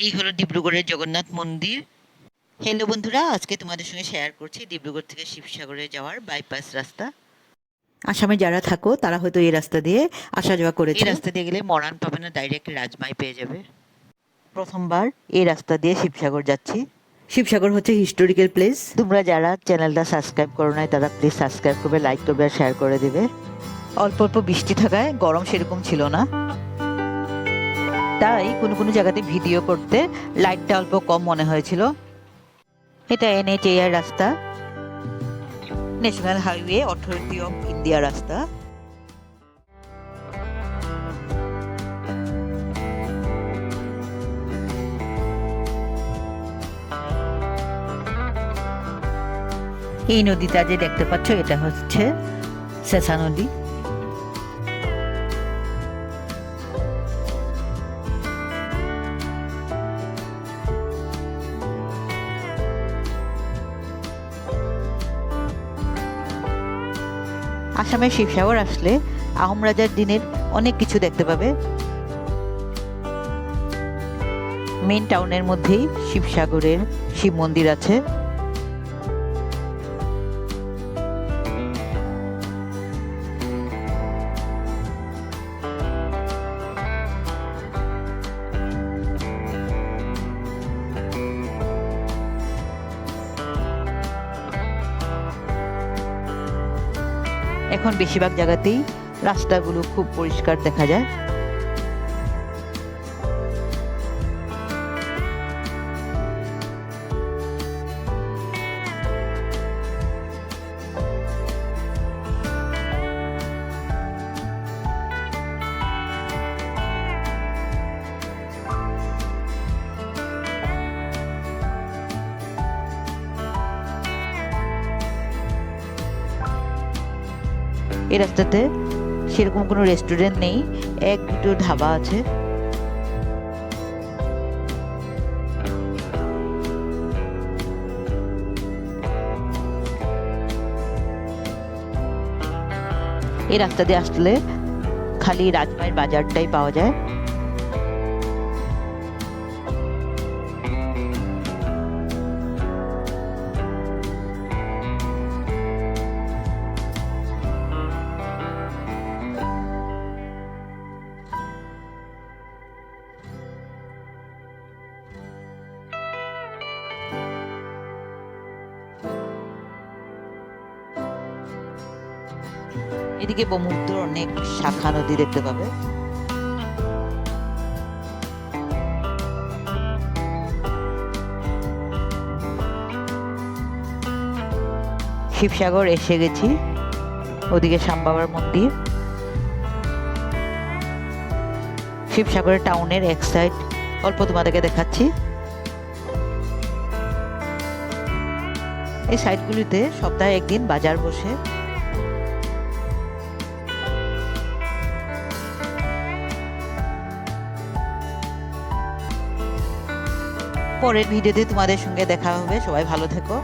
এই হলো ডিব্রুগড়ের জগন্নাথ মন্দির। হ্যালো বন্ধুরা, আজকে তোমাদের সঙ্গে শেয়ার করছি ডিব্রুগড় থেকে শিবসাগরে যাওয়ার বাইপাস রাস্তা। আসামে যারা থাকো তারা হয়তো এই রাস্তা দিয়ে আসা যাওয়া এই করেছো। রাস্তা দিয়ে গেলে মরান পাবে না, ডাইরেক্ট রাজমাই পেয়ে যাবে। প্রথমবার এই রাস্তা দিয়ে শিবসাগর যাচ্ছি। শিবসাগর হচ্ছে হিস্টোরিক্যাল প্লেস। তোমরা যারা চ্যানেলটা সাবস্ক্রাইব করো নাই তারা প্লিজ সাবস্ক্রাইব করবে, লাইক করবে আর শেয়ার করে দিবে। অল্প অল্প বৃষ্টি থাকায় গরম সেরকম ছিল না, তাই কোনো কোনো জায়গাতে ভিডিও করতে লাইটটা অল্প কম মনে হয়েছিল। এটা NHAI রাস্তা, national highway authority of India রাস্তা। এই নদীটা যে দেখতে পাচ্ছ এটা হচ্ছে শেষা নদী। আসামের শিবসাগর আসলে আহোম রাজার দিনের অনেক কিছু দেখতে পাবে। মেইন টাউনের মধ্যেই শিবসাগরের শিব মন্দির আছে। এখন বেশিরভাগ জায়গাতেই রাস্তাগুলো খুব পরিষ্কার দেখা যায়। এই রাস্তাতে সেরকম কোনো রেস্টুরেন্ট নেই, এক দুটো ধাবা আছে। এই রাস্তা দিয়ে আসলে খালি রাজমাইয়ের বাজারটাই পাওয়া যায়। এদিকে ব্রহ্মপুত্র অনেক শাখা নদী দেখতে পাবে। শিবসাগর এসে গেছি, ওদিকে শ্যামবাবার মন্দির। শিবসাগরের টাউনের এক সাইড অল্প তোমাদেরকে দেখাচ্ছি। এই সাইডগুলিতে সপ্তাহে একদিন বাজার বসে। পরের ভিডিওতে তোমাদের সঙ্গে দেখা হবে। সবাই ভালো থেকো।